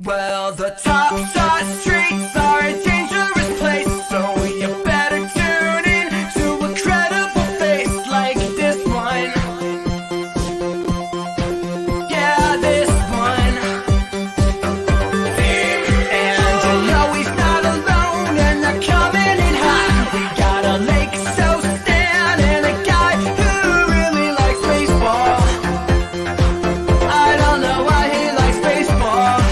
Well, the top side streets are a dangerous place, so you better tune in to a credible face like this one. Yeah, this one. And you know he's not alone, and they're coming in hot. We got a Lake so Stan and a guy who really likes baseball. I don't know why he likes baseball.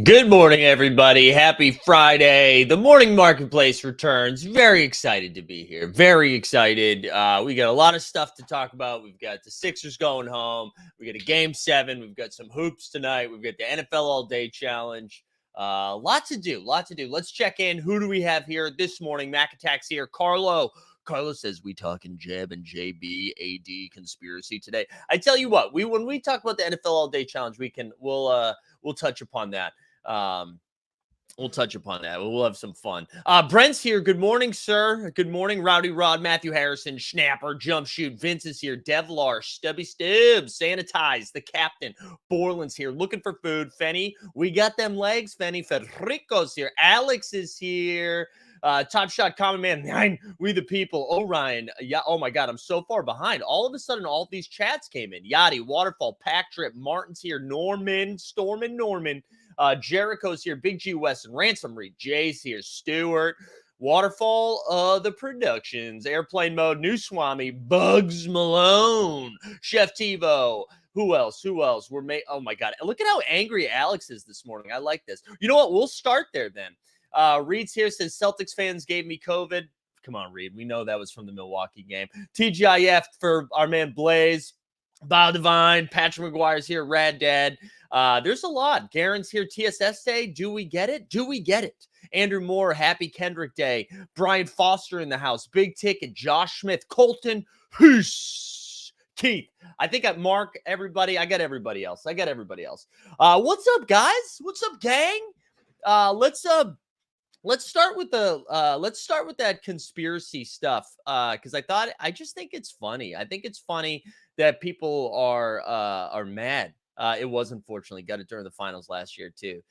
Good morning, everybody. Happy Friday. The morning marketplace returns. Very excited to be here. Very excited. We got a lot of stuff to talk about. We've got the Sixers going home. We got a game 7. We've got some hoops tonight. We've got the NFL All Day Challenge. Lot to do. Let's check in. Who do we have here this morning? Mac Attack's here. Carlo says we talking Jeb and JB AD conspiracy today. I tell you what, when we talk about the NFL All Day Challenge, we'll touch upon that. We'll touch upon that. We'll have some fun. Brent's here. Good morning, sir. Good morning, Rowdy Rod, Matthew Harrison, Schnapper, Jump Shoot. Vince is here. Devlar, Stubby Stubbs, Sanitize, the captain. Borland's here. Looking for food. Fenny, we got them legs. Fenny, Federico's here. Alex is here. Top Shot, Common Man 9, We the People, Orion, yeah, oh my God, I'm so far behind. All of a sudden, all of these chats came in. Yachty, Waterfall, Pack Trip, Martin's here, Norman, Norman, Jericho's here, Big G Weston, Ransom Reed, Jay's here, Stewart, Waterfall, the Productions, Airplane Mode, New Swami, Bugs Malone, Chef Tivo. Who else? We're oh my God, look at how angry Alex is this morning. I like this. You know what? We'll start there then. Reed's here, says Celtics fans gave me COVID. Come on, Reed. We know that was from the Milwaukee game. TGIF for our man Blaze. Bob Divine. Patrick McGuire's here. Rad Dad. There's a lot. Garen's here. TSS Day. Do we get it? Andrew Moore. Happy Kendrick Day. Brian Foster in the house. Big Ticket. Josh Smith. Colton. Whoosh. Keith. I think Mark, everybody. I got everybody else. What's up, guys? What's up, gang? Let's start with that conspiracy stuff, because I just think it's funny. I think it's funny that people are mad. It was unfortunately got it during the finals last year too.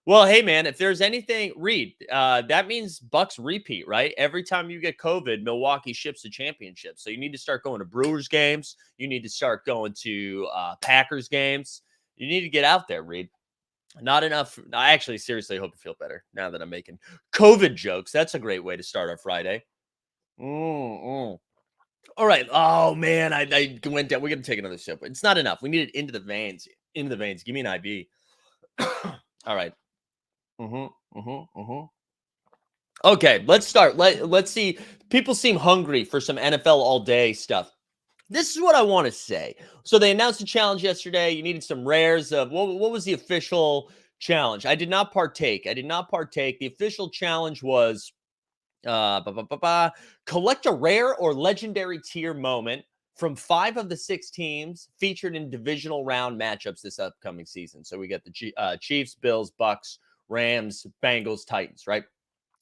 Well, hey man, if there's anything, Reed, that means Bucks repeat, right? Every time you get COVID, Milwaukee ships the championship. So you need to start going to Brewers games. You need to start going to Packers games. You need to get out there, Reed. Not enough. I actually seriously hope you feel better now that I'm making COVID jokes. That's a great way to start our Friday. All right. Oh, man. I went down. We're going to take another sip. It's not enough. We need it into the veins. Give me an IV. All right. Okay. Let's start. Let's see. People seem hungry for some NFL all day stuff. This is what I want to say. So they announced a challenge yesterday. You needed some rares of what was the official challenge? I did not partake. The official challenge was collect a rare or legendary tier moment from 5 of the 6 teams featured in divisional round matchups this upcoming season. So we got the Chiefs, Bills, Bucks, Rams, Bengals, Titans, right?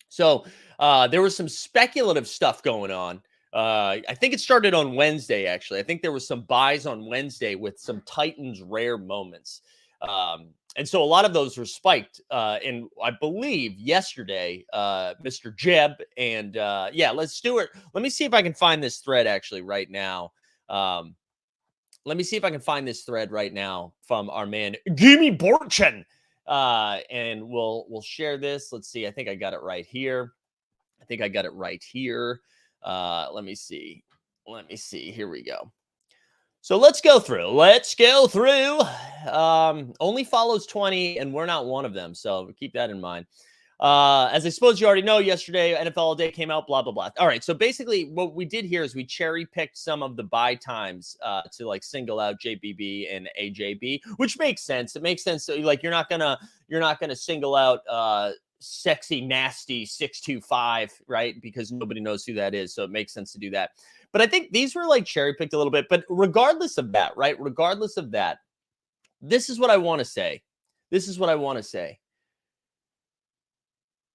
So there was some speculative stuff going on. I think it started on Wednesday, actually. I think there was some buys on Wednesday with some Titans rare moments. And so a lot of those were spiked. And I believe yesterday, Mr. Jeb and let's do it. Let me see if I can find this thread actually right now. let me see if I can find this thread right now from our man Gimme Borchen. And we'll share this. Let's see. I think I got it right here. Let me see. Here we go. So let's go through. Only follows 20, and we're not one of them. So keep that in mind. As I suppose you already know, yesterday, NFL All Day came out, blah, blah, blah. All right. So basically, what we did here is we cherry picked some of the buy times to like single out JBB and AJB, which makes sense. It makes sense. So, like, you're not gonna single out sexy, nasty 625, right? Because nobody knows who that is. So it makes sense to do that. But I think these were like cherry picked a little bit. But regardless of that, right? Regardless of that, this is what I want to say.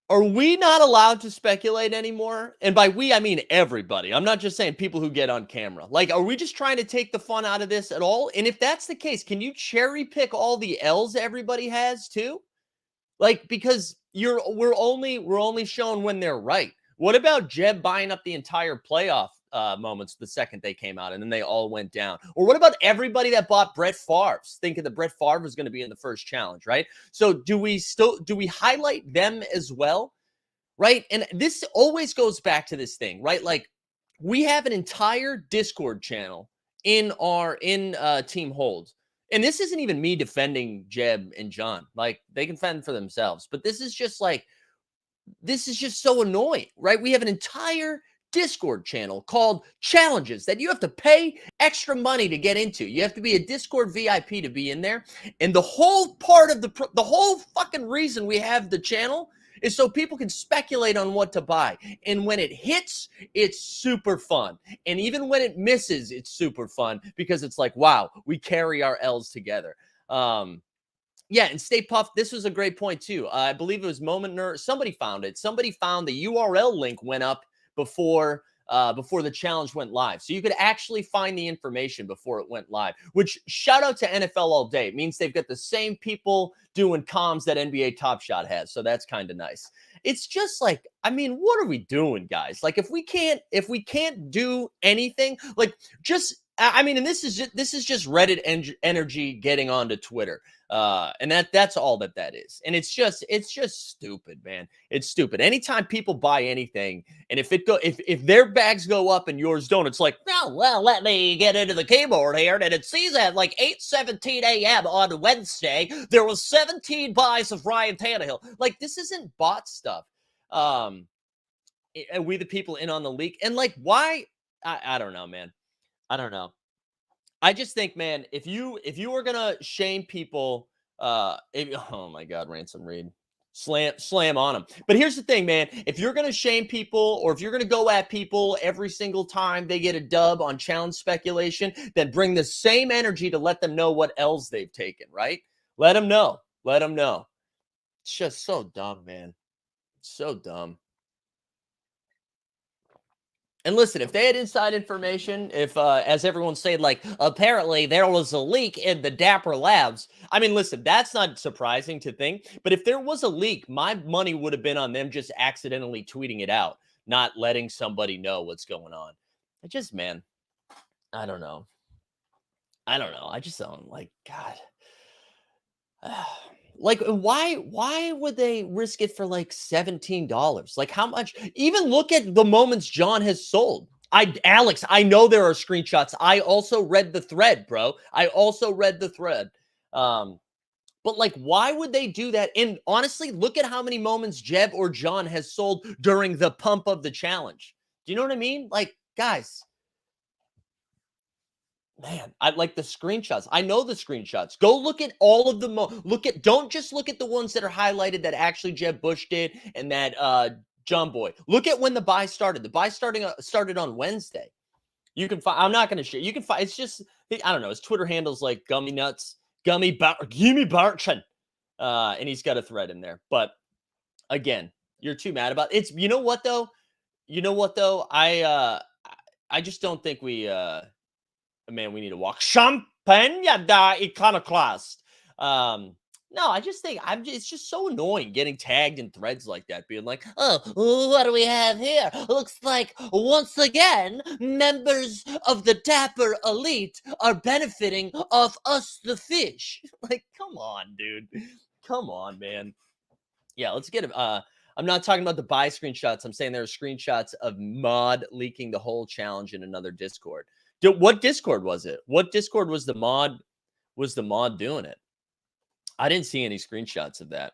Are we not allowed to speculate anymore? And by we, I mean everybody. I'm not just saying people who get on camera. Like, are we just trying to take the fun out of this at all? And if that's the case, can you cherry pick all the L's everybody has too? Like, because we're only shown when they're right. What about Jeb buying up the entire playoff moments the second they came out and then they all went down? Or what about everybody that bought Brett Favre's thinking that Brett Favre was going to be in the first challenge, right? So do we highlight them as well, right? And this always goes back to this thing, right? Like, we have an entire Discord channel in Team Hold. And this isn't even me defending Jeb and John. Like, they can fend for themselves. But this is just so annoying, right? We have an entire Discord channel called Challenges that you have to pay extra money to get into. You have to be a Discord VIP to be in there. And the whole part of the whole fucking reason we have the channel is so people can speculate on what to buy. And when it hits, it's super fun. And even when it misses, it's super fun because it's like, wow, we carry our L's together. Yeah, and Stay Puft, this was a great point too. I believe it was Moment Nerd. Somebody found it. Somebody found the URL link went up before the challenge went live. So you could actually find the information before it went live, which shout out to NFL All Day. It means they've got the same people doing comms that NBA Top Shot has. So that's kind of nice. It's just like, I mean, what are we doing, guys? Like, if we can't do anything, like, just, I mean, and this is just Reddit energy getting onto Twitter. And that's all that is. And it's just stupid, man. It's stupid. Anytime people buy anything, and if their bags go up and yours don't, it's like, oh, well, let me get into the keyboard here. And it sees at like 8:17 a.m. on Wednesday, there was 17 buys of Ryan Tannehill. Like, this isn't bot stuff. And we the people in on the leak. And like, why? I don't know, man. I don't know. I just think, man, if you were gonna shame people, oh my God, Ransom Reed, slam on them. But here's the thing, man. If you're gonna shame people, or if you're gonna go at people every single time they get a dub on challenge speculation, then bring the same energy to let them know what L's they've taken, right? Let them know. It's just so dumb, man. So dumb. And listen, if they had inside information, if, as everyone's saying, like, apparently there was a leak in the Dapper Labs. I mean, listen, that's not surprising to think. But if there was a leak, my money would have been on them just accidentally tweeting it out, not letting somebody know what's going on. I just, man, I don't know. I just don't, like, God. Like, why would they risk it for like $17? Like, how much? Even look at the moments John has sold. Alex, I know there are screenshots. I also read the thread, bro. But like, why would they do that? And honestly, look at how many moments Jeb or John has sold during the pump of the challenge. Do you know what I mean? Like, guys. Man, I like the screenshots. I know the screenshots. Go look at all of them. Don't just look at the ones that are highlighted that actually Jeb Bush did and that John Boy. Look at when the buy started. The buy started on Wednesday. You can find, I'm not going to share. You can find, it's just, I don't know. His Twitter handle's like Gimme Barchin. And he's got a thread in there. But again, you're too mad about it. You know what though? I just don't think we man, we need to walk champagne da iconoclast. No, I just think it's just so annoying getting tagged in threads like that, being like, "Oh, what do we have here? Looks like once again, members of the Dapper Elite are benefiting off us, the fish." Like, come on, dude. Come on, man. Yeah, let's get it. I'm not talking about the buy screenshots. I'm saying there are screenshots of mod leaking the whole challenge in another Discord. What Discord was it? What Discord was the mod? Was the mod doing it? I didn't see any screenshots of that.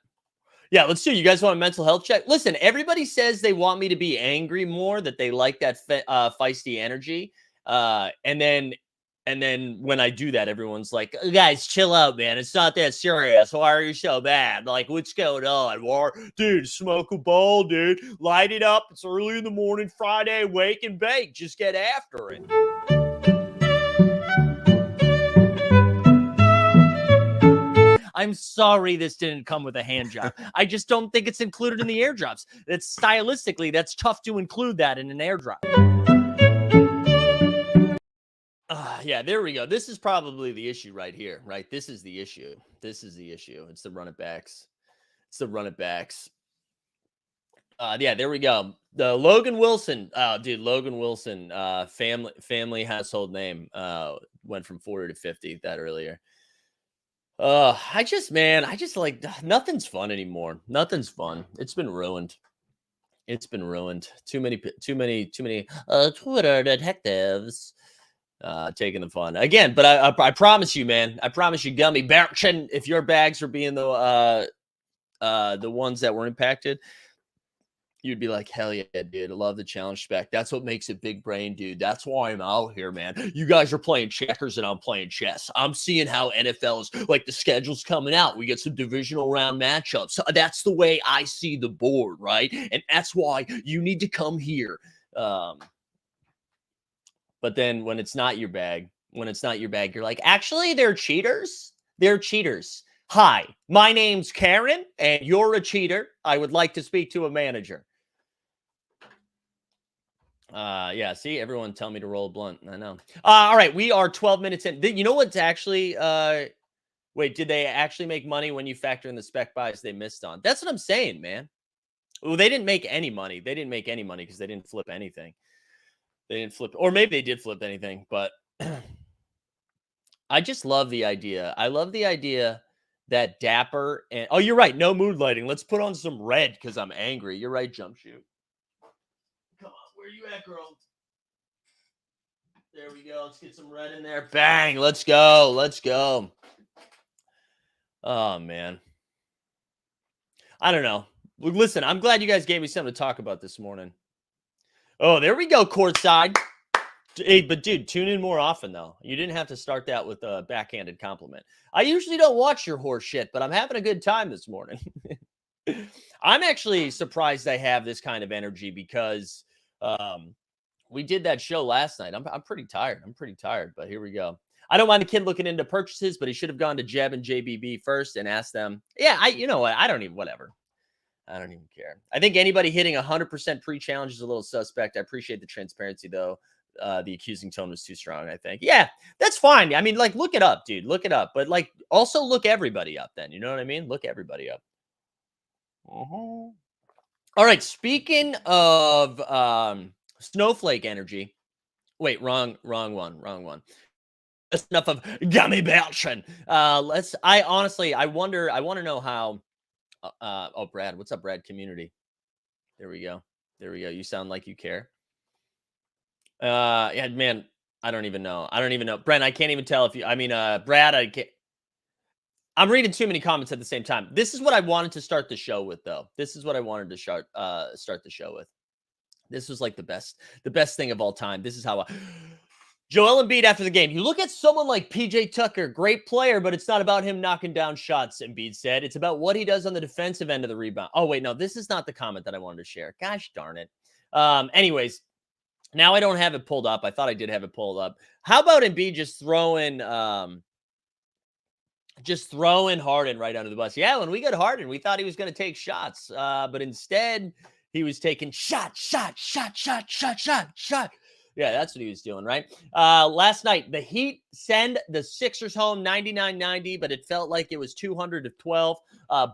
Yeah, let's do. You guys want a mental health check? Listen, everybody says they want me to be angry more, that they like that feisty energy. And then when I do that, everyone's like, guys, chill out, man. It's not that serious. Why are you so bad? Like, what's going on? Dude, smoke a bowl, dude. Light it up. It's early in the morning, Friday. Wake and bake. Just get after it. I'm sorry this didn't come with a hand job. I just don't think it's included in the airdrops. That's stylistically, that's tough to include that in an airdrop. Yeah, there we go. This is probably the issue right here, right? This is the issue. This is the issue. It's the run it backs. It's the run it backs. Yeah, there we go. The Logan Wilson. Dude, Logan Wilson, family household name, went from 40 to 50 that earlier. I just like nothing's fun anymore. Nothing's fun. It's been ruined. It's been ruined. Too many Twitter detectives taking the fun again. But I promise you, man. I promise you, Gummy Berchen, if your bags are being the ones that were impacted, you'd be like, hell yeah, dude. I love the challenge spec. That's what makes it big brain, dude. That's why I'm out here, man. You guys are playing checkers and I'm playing chess. I'm seeing how NFL's, like, the schedule's coming out. We get some divisional round matchups. That's the way I see the board, right? And that's why you need to come here. But then when it's not your bag, you're like, actually, they're cheaters. They're cheaters. Hi, my name's Karen, and you're a cheater. I would like to speak to a manager. Yeah, see, everyone tell me to roll a blunt. I know. All right, we are 12 minutes in. You know what's actually wait, did they actually make money when you factor in the spec buys they missed on? That's what I'm saying, man. Well, they didn't make any money. They didn't make any money because they didn't flip anything. They didn't flip, or maybe they did flip anything, but I just love the idea. I love the idea that Dapper and oh, you're right, no mood lighting. Let's put on some red because I'm angry. You're right, Jump Shoot. Come on, where you at, girl? There we go. Let's get some red in there. Bang. Let's go. Let's go. Oh, man. I don't know. Listen, I'm glad you guys gave me something to talk about this morning. Oh, there we go, courtside. Hey, but dude, tune in more often, though. You didn't have to start that with a backhanded compliment. I usually don't watch your horse shit, but I'm having a good time this morning. I'm actually surprised I have this kind of energy because we did that show last night. I'm pretty tired. But here we go. I don't mind a kid looking into purchases, but he should have gone to Jeb and JBB first and asked them. Yeah, you know what? I don't even care. I think anybody hitting 100% pre-challenge is a little suspect. I appreciate the transparency, though. The accusing tone was too strong, I think. Yeah, that's fine. I mean, like, look it up, dude. Look it up. But, like, also look everybody up then. You know what I mean? Look everybody up. Uh-huh. All right. Speaking of snowflake energy. Wait, wrong one. That's enough of Gummy Belchin. I want to know how. Oh, Brad. What's up, Brad? Community. There we go. You sound like you care. Yeah, man. I don't even know. Brent, I can't even tell if you. I mean, Brad, I can't. I'm reading too many comments at the same time. This is what I wanted to start the show with, though. This is what I wanted to start the show with. This was like the best thing of all time. This is how Joel Embiid after the game. You look at someone like PJ Tucker, great player, but it's not about him knocking down shots, Embiid said. It's about what he does on the defensive end of the rebound. Oh, wait, no, this is not the comment that I wanted to share. Gosh darn it. Anyways, now I don't have it pulled up. I thought I did have it pulled up. How about Embiid just throwing Harden right under the bus? Yeah, when we got Harden, we thought he was going to take shots, but instead he was taking shot. Yeah, that's what he was doing, right? Last night, the Heat send the Sixers home 99-90, but it felt like it was 200-12.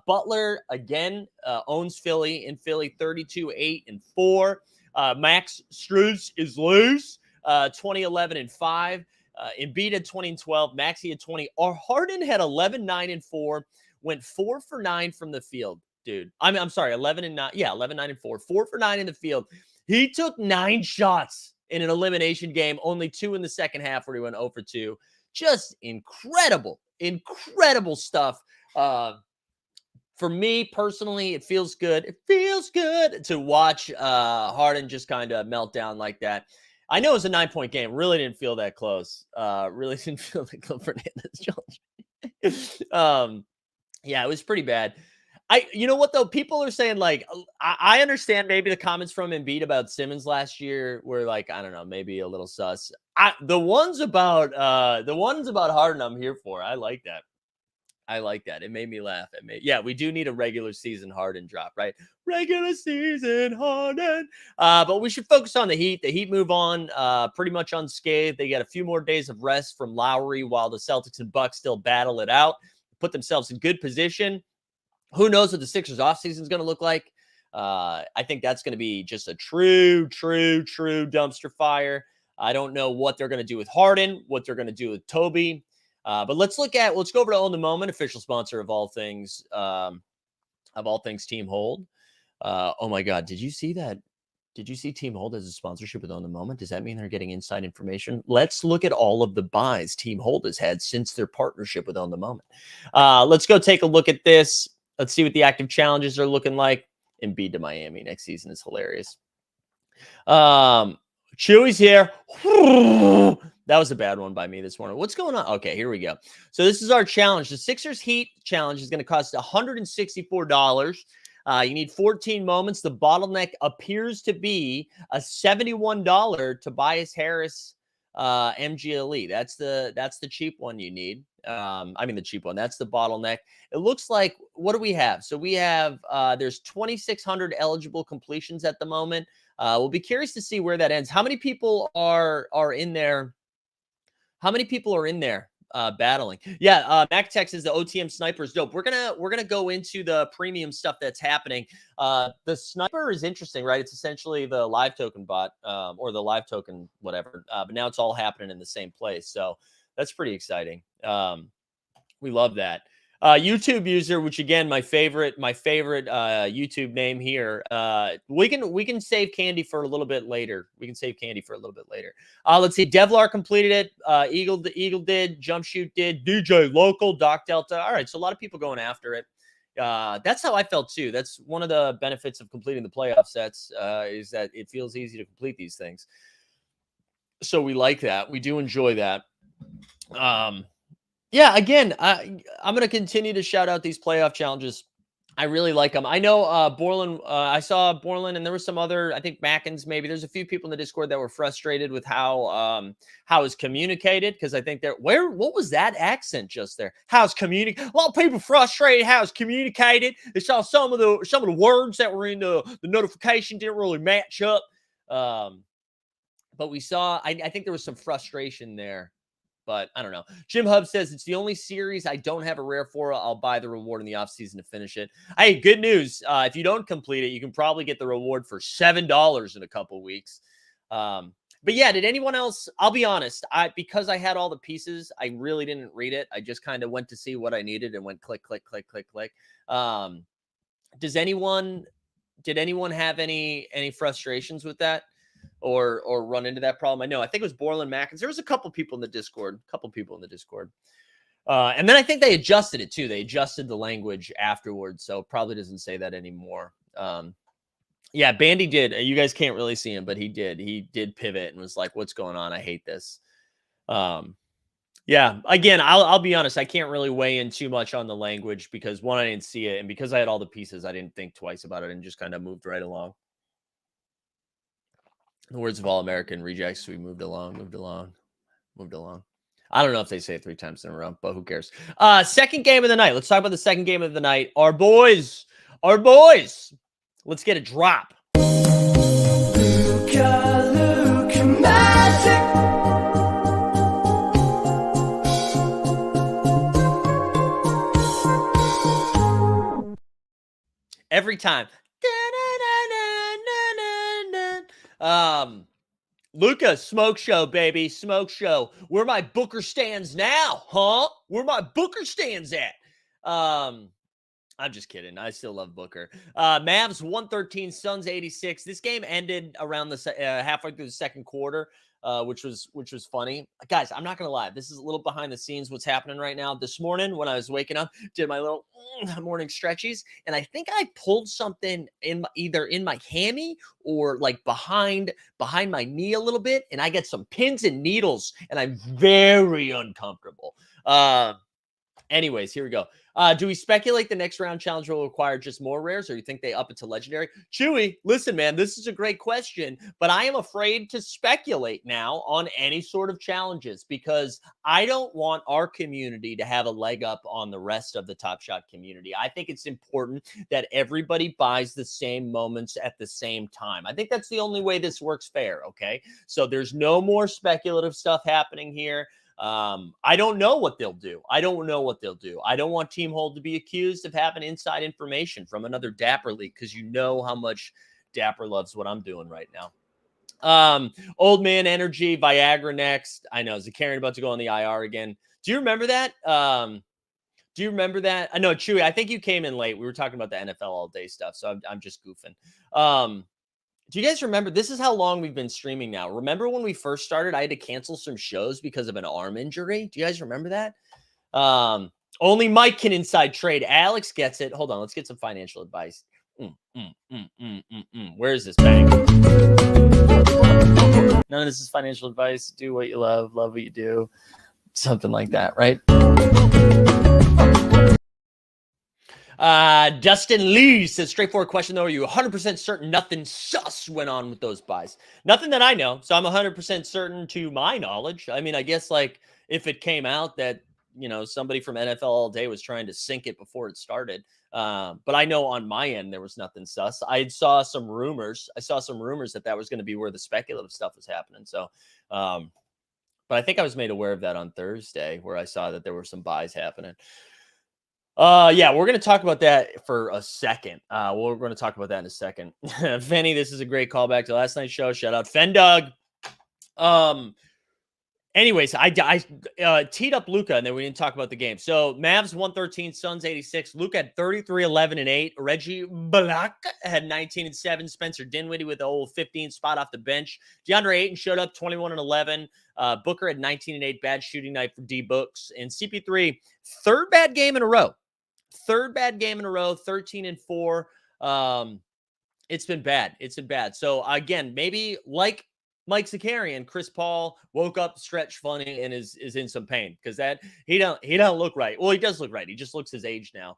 Butler, again, owns Philly in Philly 32-8-4. Max Strus is loose, 20-11-5. Embiid had 20-12. Maxey had 20. Harden had 11-9-4, went 4 for 9 from the field, dude. I'm sorry, 11-9. Yeah, 11-9-4, 4 for 9 in the field. He took 9 shots in an elimination game, only 2 in the second half where he went 0 for 2. Just incredible stuff. For me personally, it feels good. It feels good to watch Harden just kind of melt down like that. I know it was a 9-point game. Really didn't feel that close. Really didn't feel that close for Hernandez. Yeah, it was pretty bad. You know what though? People are saying like, I understand maybe the comments from Embiid about Simmons last year were like, I don't know, maybe a little sus. The ones about Harden, I'm here for. I like that. It made me laugh. Yeah, we do need a regular season Harden drop, right? Regular season Harden. But we should focus on the Heat. The Heat move on pretty much unscathed. They got a few more days of rest from Lowry while the Celtics and Bucks still battle it out, put themselves in good position. Who knows what the Sixers offseason is going to look like? I think that's going to be just a true dumpster fire. I don't know what they're going to do with Harden, what they're going to do with Toby. But let's go over to Own the Moment, official sponsor of all things Team Hold. Oh my God, did you see that? Did you see Team Hold as a sponsorship with Own the Moment? Does that mean they're getting inside information? Let's look at all of the buys Team Hold has had since their partnership with Own the Moment. Let's go take a look at this. Let's see what the active challenges are looking like. Embiid to Miami next season is hilarious. Chewy's here. That was a bad one by me this morning. What's going on? Okay, here we go. So this is our challenge. The Sixers Heat challenge is going to cost $164. You need 14 moments. The bottleneck appears to be a $71 Tobias Harris MGLE. That's the cheap one you need. The cheap one. That's the bottleneck. It looks like, what do we have? So we have, there's 2,600 eligible completions at the moment. We'll be curious to see where that ends. How many people are in there? How many people are in there battling? Yeah, Mac Tech says the OTM sniper is dope. We're gonna go into the premium stuff that's happening. The sniper is interesting, right? It's essentially the live token bot or the live token whatever. But now it's all happening in the same place. So that's pretty exciting. We love that. YouTube user, which again, my favorite YouTube name here. We can save candy for a little bit later. Let's see. Devlar completed it. Eagle did. Jump Shoot did. DJ Local, Doc Delta. All right. So a lot of people going after it. That's how I felt too. That's one of the benefits of completing the playoff sets, is that it feels easy to complete these things. So we like that. We do enjoy that. Yeah, again, I'm going to continue to shout out these playoff challenges. I really like them. I know Borland, I saw Borland, and there was some other, I think Mackins maybe. There's a few people in the Discord that were frustrated with how it's communicated, because I think what was that accent just there? How's communicated? A lot of people frustrated how it's communicated. They saw some of the words that were in the notification didn't really match up. But we saw, I think there was some frustration there. But I don't know. Jim Hub says it's the only series I don't have a rare for. I'll buy the reward in the offseason to finish it. Hey, good news. If you don't complete it, you can probably get the reward for $7 in a couple weeks. But yeah, did anyone else? I'll be honest. Because I had all the pieces, I really didn't read it. I just kind of went to see what I needed and went click, click, click, click, click. Did anyone have any frustrations with that? Or run into that problem? I think it was Borland Mackins. There was a couple people in the Discord. And then I think they adjusted it too. They adjusted the language afterwards, so probably doesn't say that anymore. Yeah, Bandy did. You guys can't really see him, but he did pivot and was like, "What's going on? I hate this." Yeah, again, I'll be honest. I can't really weigh in too much on the language because one, I didn't see it, and because I had all the pieces, I didn't think twice about it and just kind of moved right along. In the words of All American Rejects, we moved along. I don't know if they say it 3 times in a row, but who cares? Second game of the night. Let's talk about the second game of the night. Our boys. Let's get a drop. Luka, Magic. every time. Luka, smoke show, baby. Smoke show. Where my Booker stands now, huh? Where my Booker stands at? I'm just kidding. I still love Booker. Mavs 113, Suns 86. This game ended around the halfway through the second quarter, which was funny. Guys, I'm not gonna lie. This is a little behind the scenes. What's happening right now? This morning when I was waking up, did my little morning stretchies, and I think I pulled something either in my hammy or like behind my knee a little bit, and I get some pins and needles, and I'm very uncomfortable. Anyways, here we go. Do we speculate the next round challenge will require just more rares, or you think they up it to legendary? Chewy, listen, man, this is a great question, but I am afraid to speculate now on any sort of challenges because I don't want our community to have a leg up on the rest of the Top Shot community. I think it's important that everybody buys the same moments at the same time. I think that's the only way this works fair, okay? So there's no more speculative stuff happening here. I don't know what they'll do. I don't want Team Hold to be accused of having inside information from another Dapper league because you know how much Dapper loves what I'm doing right now. Old Man Energy, Viagra next. I know, Zakarian about to go on the IR again. Do you remember that? I know, Chewy, I think you came in late. We were talking about the NFL all day stuff, so I'm just goofing. Do you guys remember? This is how long we've been streaming now. Remember when we first started, I had to cancel some shows because of an arm injury? Do you guys remember that? Only Mike can inside trade. Alex gets it. Hold on. Let's get some financial advice. Where is this bang? None of this is financial advice. Do what you love what you do. Something like that, right? Dustin Lee says, straightforward question though. Are you 100% certain nothing sus went on with those buys? Nothing that I know. So I'm 100% certain to my knowledge. I mean, I guess like if it came out that, somebody from NFL All Day was trying to sink it before it started. But I know on my end, there was nothing sus. I saw some rumors that was going to be where the speculative stuff was happening. So, but I think I was made aware of that on Thursday where I saw that there were some buys happening. Yeah, we're going to talk about that for a second. We're going to talk about that in a second. Fenny, this is a great callback to last night's show. Shout out Fendug. Anyways, I teed up Luka, and then we didn't talk about the game. So Mavs 113, Suns 86. Luka had 33, 11, and 8. Reggie Bullock had 19 and 7. Spencer Dinwiddie with the old 15 spot off the bench. DeAndre Ayton showed up 21 and 11. Booker had 19 and 8. Bad shooting night for D Books. And CP3, third bad game in a row. 13 and 4. It's been bad. So again, maybe like Mike Zakarian, Chris Paul woke up stretch funny and is in some pain because that he don't look right. Well, he does look right. He just looks his age now.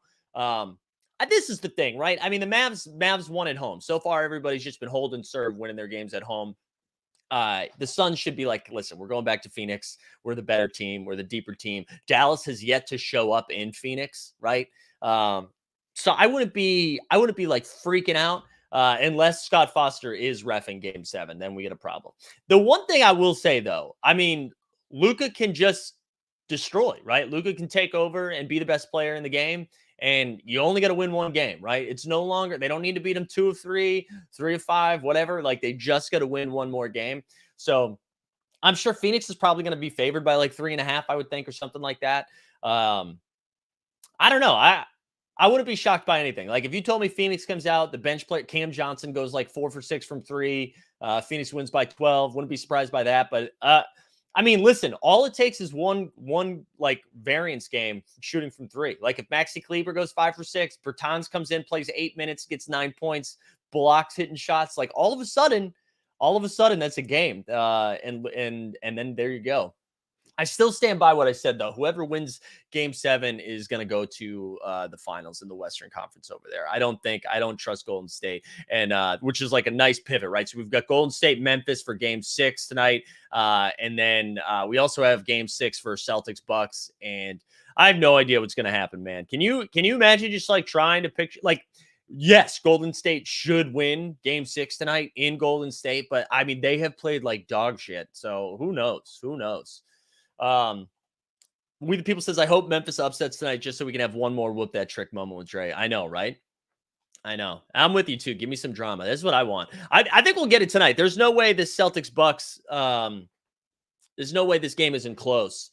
This is the thing, right? I mean, the Mavs won at home. So far, everybody's just been hold and serve, winning their games at home. The Suns should be like, listen, we're going back to Phoenix. We're the better team. We're the deeper team. Dallas has yet to show up in Phoenix, right? So I wouldn't be like freaking out unless Scott Foster is reffing Game 7. Then we get a problem. The one thing I will say, though, I mean, Luka can just destroy, right? Luka can take over and be the best player in the game. And you only got to win one game, right? It's no longer, they don't need to beat them 2 of 3, 3 of 5, whatever. Like they just got to win one more game. So I'm sure Phoenix is probably going to be favored by like 3.5, I would think, or something like that. I don't know. I wouldn't be shocked by anything. Like if you told me Phoenix comes out, the bench player Cam Johnson goes like 4 for 6 from 3, Phoenix wins by 12. Wouldn't be surprised by that. But I mean, listen, all it takes is one like variance game shooting from 3. Like if Maxi Kleber goes 5 for 6, Bertans comes in, plays 8 minutes, gets 9 points, blocks hitting shots. Like all of a sudden, that's a game. And then there you go. I still stand by what I said, though. Whoever wins Game 7 is going to go to the finals in the Western Conference over there. I don't trust Golden State, and which is like a nice pivot, right? So we've got Golden State, Memphis for Game 6 tonight, and then we also have Game 6 for Celtics, Bucks, and I have no idea what's going to happen, man. Can you imagine just like trying to picture like? Yes, Golden State should win Game 6 tonight in Golden State, but I mean they have played like dog shit, so who knows? We the people says, I hope Memphis upsets tonight just so we can have one more whoop that trick moment with Dre. I know, right? I know. I'm with you too. Give me some drama. That's what I want. I think we'll get it tonight. There's no way this Celtics Bucks. There's no way this game isn't close.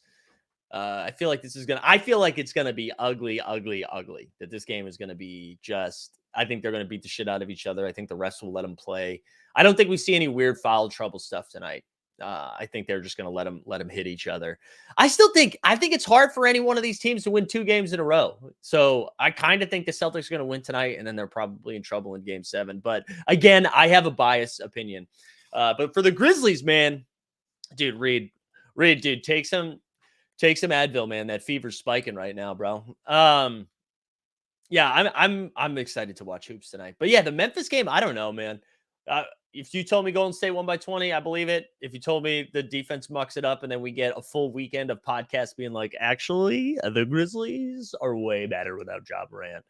I feel like I feel like it's gonna be ugly, ugly, ugly. That this game is gonna be just. I think they're gonna beat the shit out of each other. I think the refs will let them play. I don't think we see any weird foul trouble stuff tonight. I think they're just gonna let them hit each other. I think it's hard for any one of these teams to win 2 games in a row. So I kind of think the Celtics are gonna win tonight, and then they're probably in trouble in Game 7. But again, I have a biased opinion. But for the Grizzlies, man, dude, Reed, dude, take some Advil, man. That fever's spiking right now, bro. Yeah, I'm excited to watch hoops tonight. But yeah, the Memphis game, I don't know, man. If you told me Golden State won by 20, I believe it. If you told me the defense mucks it up and then we get a full weekend of podcasts being like, actually, the Grizzlies are way better without Ja Morant.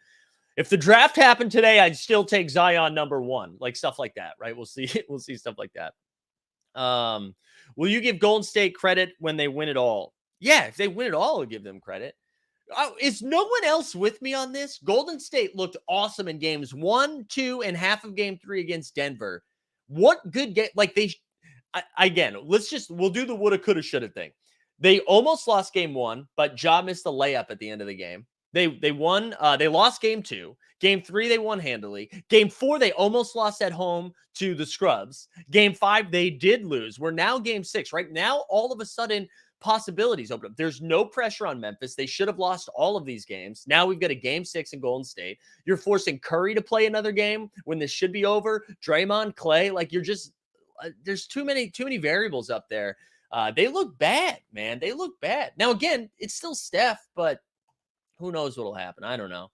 If the draft happened today, I'd still take Zion number 1, like stuff like that, right? We'll see. We'll see stuff like that. Will you give Golden State credit when they win it all? Yeah, if they win it all, I'll give them credit. Is no one else with me on this? Golden State looked awesome in games 1, 2, and half of game 3 against Denver. What good game? Like we'll do the woulda, coulda, shoulda thing. They almost lost game 1, but Ja missed a layup at the end of the game. They won. They lost game 2. Game 3, they won handily. Game 4, they almost lost at home to the Scrubs. Game 5, they did lose. We're now game 6. Right now, all of a sudden, possibilities open up. There's no pressure on Memphis. They should have lost all of these games. Now we've got a game 6 in Golden State. You're forcing Curry to play another game when this should be over. Draymond, Clay, like you're just there's too many variables up there. They look bad, man. They look bad. Now again, it's still Steph, but who knows what'll happen? I don't know.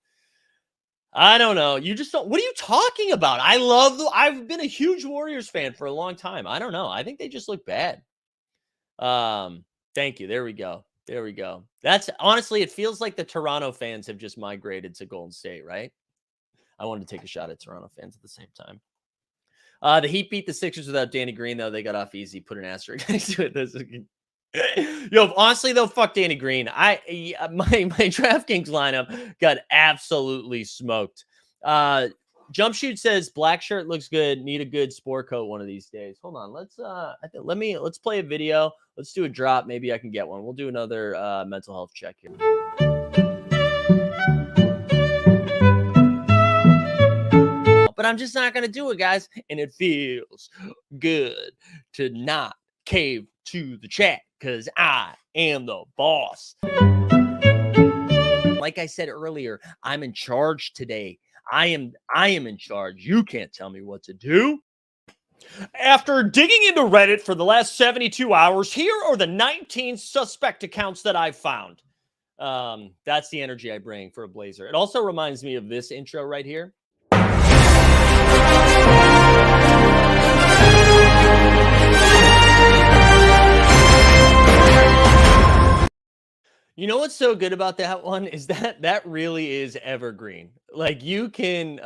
You just don't. What are you talking about? I've been a huge Warriors fan for a long time. I don't know. I think they just look bad. Thank you. There we go. That's honestly, it feels like the Toronto fans have just migrated to Golden State, right? I wanted to take a shot at Toronto fans at the same time. The Heat beat the Sixers without Danny Green, though. They got off easy. Put an asterisk next to it. Yo, honestly, though, fuck Danny Green. My DraftKings lineup got absolutely smoked. Jump Shoot says black shirt looks good. Need a good sport coat one of these days. Hold on. Let's play a video. Let's do a drop. Maybe I can get one. We'll do another mental health check here. But I'm just not gonna do it, guys. And it feels good to not cave to the chat because I am the boss. Like I said earlier, I'm in charge today. I am in charge. You can't tell me what to do. After digging into Reddit for the last 72 hours, here are the 19 suspect accounts that I've found. That's the energy I bring for a Blazer. It also reminds me of this intro right here. You know what's so good about that one is that really is evergreen. Like you can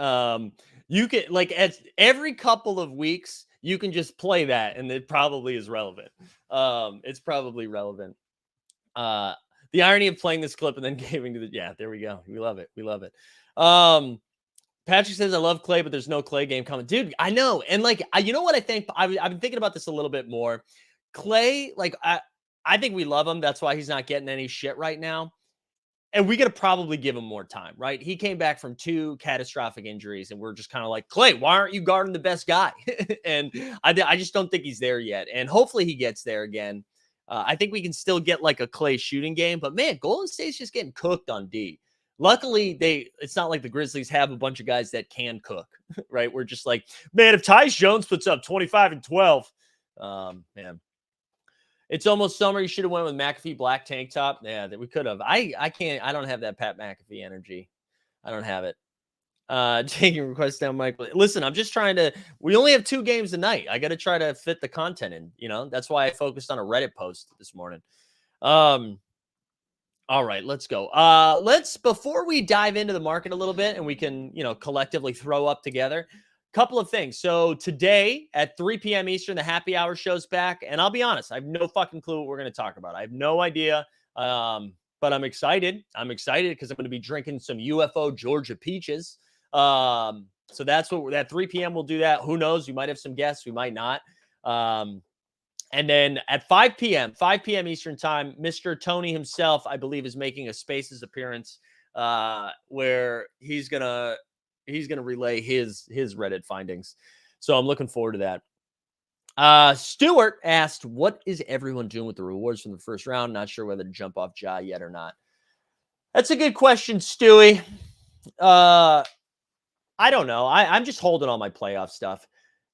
like at every couple of weeks you can just play that and it probably is relevant. It's probably relevant. The irony of playing this clip and then giving to there we go. We love it. Patrick says, I love Clay, but there's no Clay game coming. Dude, I know. And like, you know what I think? I've been thinking about this a little bit more. Clay, like, I think we love him. That's why he's not getting any shit right now. And we got to probably give him more time, right? He came back from 2 catastrophic injuries, and we're just kind of like, Clay, why aren't you guarding the best guy? And I just don't think he's there yet. And hopefully he gets there again. I think we can still get like a Clay shooting game. But man, Golden State's just getting cooked on D. Luckily, it's not like the Grizzlies have a bunch of guys that can cook, right? We're just like, man, if Tyus Jones puts up 25 and 12, man. It's almost summer. You should have went with McAfee black tank top. Yeah, that we could have. I don't have that Pat McAfee energy. I don't have it. Taking requests down, Mike. Listen, I'm just trying to. We only have 2 games a night. I got to try to fit the content in. You know, that's why I focused on a Reddit post this morning. All right, let's go. Before we dive into the market a little bit, and we can, collectively throw up together. Couple of things. So today at 3 p.m. Eastern, the happy hour show's back. And I'll be honest, I have no fucking clue what we're going to talk about. I have no idea. But I'm excited. I'm excited because I'm going to be drinking some UFO Georgia peaches. So that's what at 3 p.m. we'll do that. Who knows? We might have some guests. We might not. And then at 5 p.m. Eastern time, Mr. Tony himself, I believe, is making a Spaces appearance where he's gonna relay his Reddit findings. So I'm looking forward to that. Stuart asked, what is everyone doing with the rewards from the first round? Not sure whether to jump off Ja yet or not. That's a good question, Stewie. I don't know. I'm just holding all my playoff stuff.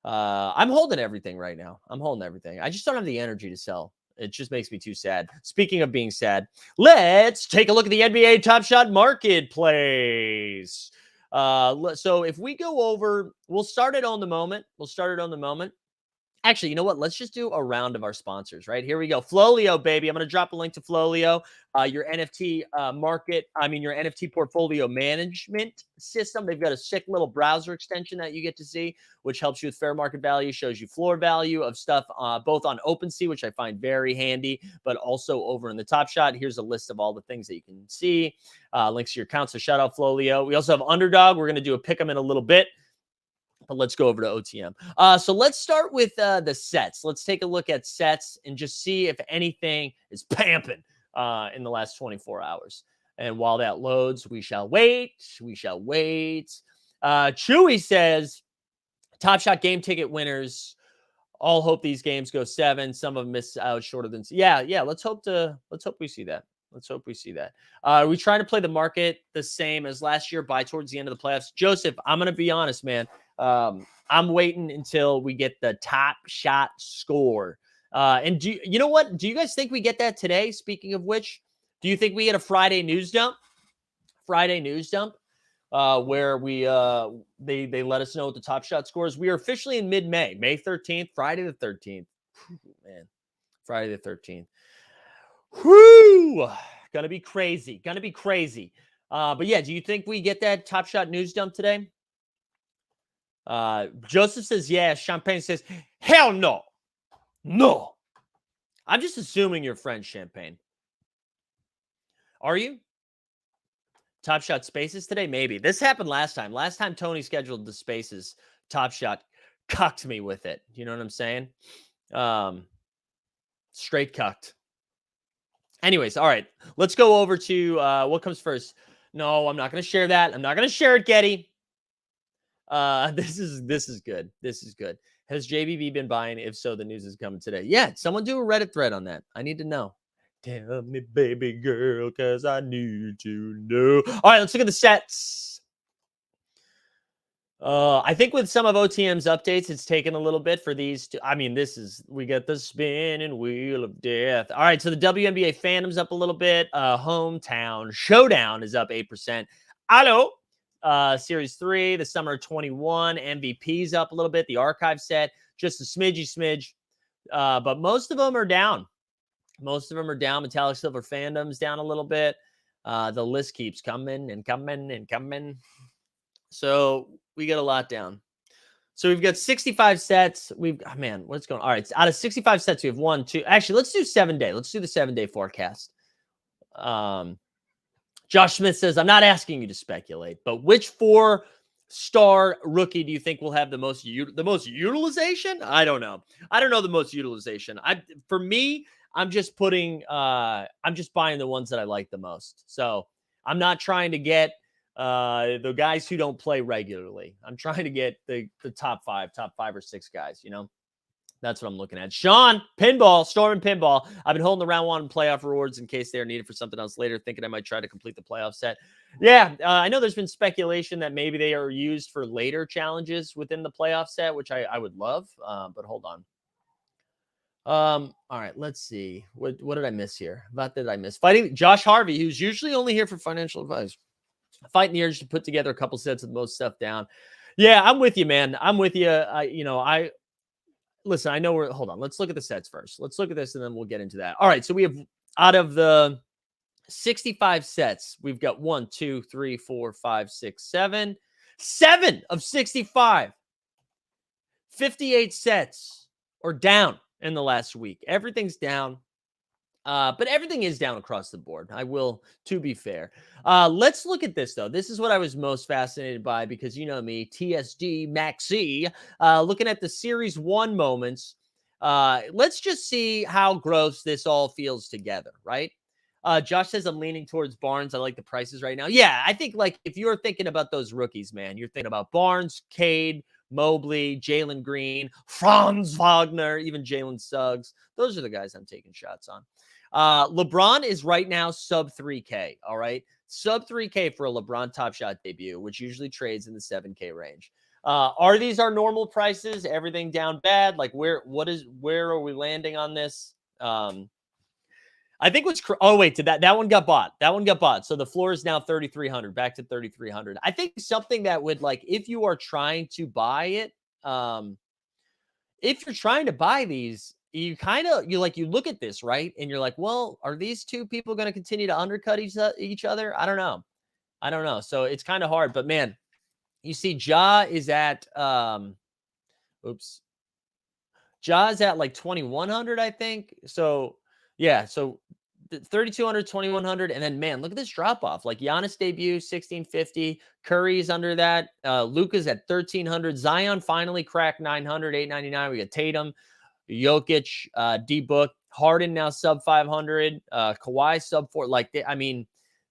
I'm holding everything right now. I'm holding everything. I just don't have the energy to sell. It just makes me too sad. Speaking of being sad, let's take a look at the NBA Top Shot Marketplace. So if we go over, we'll start it on the moment. Actually, you know what? Let's just do a round of our sponsors, right? Here we go. Flowlio, baby. I'm going to drop a link to Flowlio, your NFT your NFT portfolio management system. They've got a sick little browser extension that you get to see, which helps you with fair market value, shows you floor value of stuff, both on OpenSea, which I find very handy, but also over in the Top Shot. Here's a list of all the things that you can see, links to your account. So shout out Flowlio. We also have Underdog. We're going to do a pick 'em in a little bit. But let's go over to OTM. So let's start with the sets. Let's take a look at sets and just see if anything is pamping in the last 24 hours. And while that loads, we shall wait. Chewy says, Top Shot game ticket winners all hope these games go 7. Some of them miss out shorter than. Yeah. Let's hope we see that. Are we trying to play the market the same as last year by towards the end of the playoffs? Joseph, I'm going to be honest, man. I'm waiting until we get the Top Shot score. And you know what? Do you guys think we get that today? Speaking of which, do you think we get a Friday news dump? Where we they let us know what the Top Shot score is. We are officially in mid-May, May 13th, Friday the 13th. Man, Friday the 13th. Whoo! Gonna be crazy. But yeah, do you think we get that Top Shot news dump today? Joseph says, yeah. Champagne says, hell no. No. I'm just assuming you're French, Champagne. Are you? Top Shot Spaces today? Maybe. This happened last time. Last time Tony scheduled the Spaces, Top Shot cucked me with it. You know what I'm saying? Straight cucked. Anyways, all right. Let's go over to what comes first. No, I'm not going to share that. I'm not going to share it, Getty. This is good. Has JBB been buying? If so, the news is coming today. Yeah, someone do a Reddit thread on that. I need to know. Tell me, baby girl, because I need to know. All right, let's look at the sets. I think with some of OTM's updates, it's taken a little bit for these to. I mean, we got the spinning wheel of death. All right, so the WNBA fandom's up a little bit. Hometown Showdown is up 8%. Hello. Series 3, the Summer 21 MVP's up a little bit. The archive set, just a smidge. But most of them are down. Metallic Silver Fandom's down a little bit. The list keeps coming and coming. So we get a lot down. So we've got 65 sets. What's going on? All right. Out of 65 sets, we have 1, 2. Actually, let's do 7-day. Let's do the 7-day forecast. Josh Smith says, I'm not asking you to speculate, but which 4-star rookie do you think will have the most utilization? I don't know the most utilization. For me, I'm just buying the ones that I like the most. So I'm not trying to get the guys who don't play regularly. I'm trying to get the top 5 or 6 guys, you know. That's what I'm looking at. Sean, Storm and Pinball. I've been holding the round 1 playoff rewards in case they are needed for something else later, thinking I might try to complete the playoff set. Yeah, I know there's been speculation that maybe they are used for later challenges within the playoff set, which I would love, but hold on. All right, let's see. What did I miss here? What did I miss? Fighting Josh Harvey, who's usually only here for financial advice. Fighting the urge to put together a couple sets of the most stuff down. Yeah, I'm with you, man. I'm with you. Listen, I know hold on. Let's look at the sets first. Let's look at this and then we'll get into that. All right. So we have out of the 65 sets, we've got 1, 2, 3, 4, 5, 6, 7. 7 of 65. 58 sets are down in the last week. Everything's down. But everything is down across the board. I will, to be fair. Let's look at this, though. This is what I was most fascinated by because you know me, TSD Maxi, looking at the Series 1 moments. Let's just see how gross this all feels together, right? Josh says I'm leaning towards Barnes. I like the prices right now. Yeah, I think like if you're thinking about those rookies, man, you're thinking about Barnes, Cade, Mobley, Jalen Green, Franz Wagner, even Jalen Suggs. Those are the guys I'm taking shots on. LeBron is right now sub 3K. All right. Sub 3K for a LeBron Top Shot debut, which usually trades in the 7K range. Are these our normal prices? Everything down bad? Like where are we landing on this? I think what's did that one got bought? That one got bought. So the floor is now 3,300, back to 3,300. I think something that would like if you are trying to buy it, if you're trying to buy these, you look at this, right? And you're like, well, are these two people going to continue to undercut each other? I don't know. So it's kind of hard, but man, you see Ja is at Ja is at like 2,100, I think. So yeah, so 3,200, 2,100, and then man, look at this drop off. Like Giannis debut 1,650, Curry's under that, Luka's at 1,300, Zion finally cracked 900, 899. We got Tatum, Jokic, D-Book, Harden now sub 500, Kawhi sub 4. Like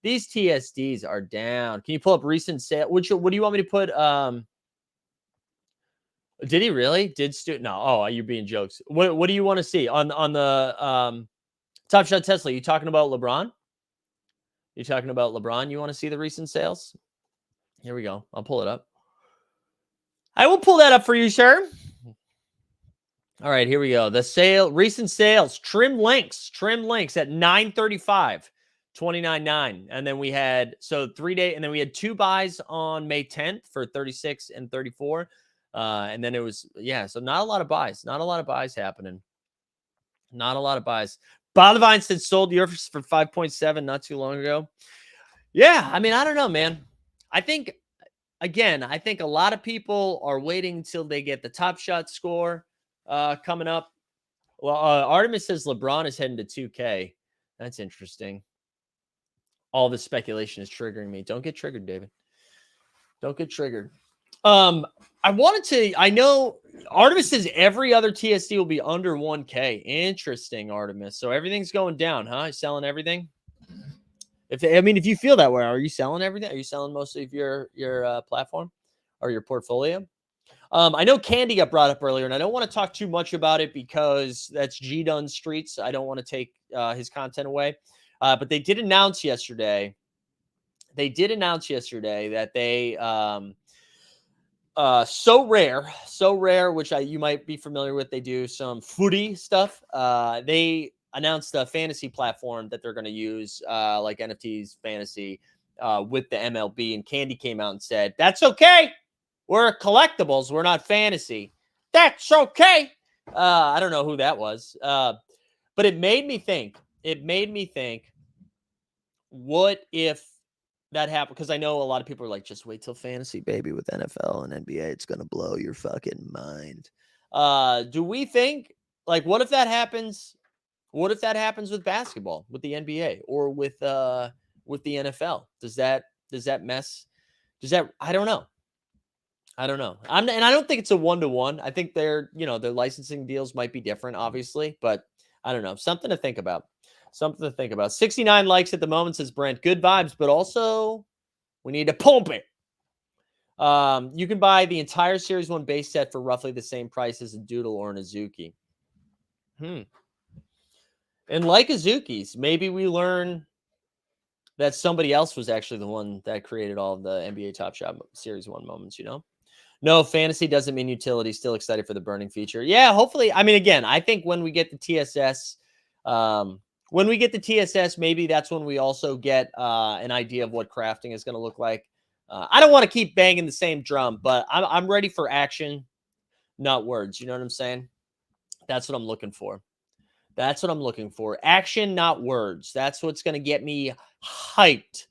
these TSDs are down. Can you pull up recent sale? What do you want me to put? Did he really? No? Oh, you're being jokes. What do you want to see on the Top Shot Tesla? You talking about LeBron? You talking about LeBron? You want to see the recent sales? Here we go. I'll pull it up. I will pull that up for you, sir. All right, here we go. The recent sales, trim links at 935, 29.9. And then we had 3 day, and then we had 2 buys on May 10th for 36 and 34. And then it was, so not a lot of buys. Not a lot of buys happening. Not a lot of buys. Bodivine said sold yours for 5.7 not too long ago. Yeah, I don't know, man. I think a lot of people are waiting until they get the Top Shot score coming up. Well, Artemis says LeBron is heading to 2K. That's interesting. All this speculation is triggering me. Don't get triggered, David. Don't get triggered. I know Artemis says every other TSD will be under 1K. Interesting, Artemis. So everything's going down, huh? You're selling everything? If you feel that way, are you selling everything? Are you selling most of your platform or your portfolio? I know Candy got brought up earlier, and I don't want to talk too much about it because that's G Dunn Streets. I don't want to take his content away. But they did announce yesterday. That they So Rare, which you might be familiar with. They do some footy stuff. They announced a fantasy platform that they're going to use, like NFTs fantasy, with the MLB. And Candy came out and said, "That's okay. We're collectibles. We're not fantasy. That's okay." I don't know who that was, but it made me think. What if that happened? Because I know a lot of people are like, just wait till fantasy, baby, with NFL and NBA. It's going to blow your fucking mind. Do we think, like, what if that happens? What if that happens with basketball, with the NBA, or with the NFL? Does that mess? I don't know. I don't think it's a 1-to-1. I think their licensing deals might be different, obviously, but I don't know. Something to think about. 69 likes at the moment, says Brent. Good vibes, but also we need to pump it. You can buy the entire Series 1 base set for roughly the same price as a Doodle or an Azuki. And like Azuki's, maybe we learn that somebody else was actually the one that created all of the NBA Top Shot Series 1 moments, No, fantasy doesn't mean utility. Still excited for the burning feature. Yeah, hopefully. Again, I think when we get the TSS, maybe that's when we also get an idea of what crafting is going to look like. I don't want to keep banging the same drum, but I'm ready for action, not words. You know what I'm saying? That's what I'm looking for. Action, not words. That's what's going to get me hyped.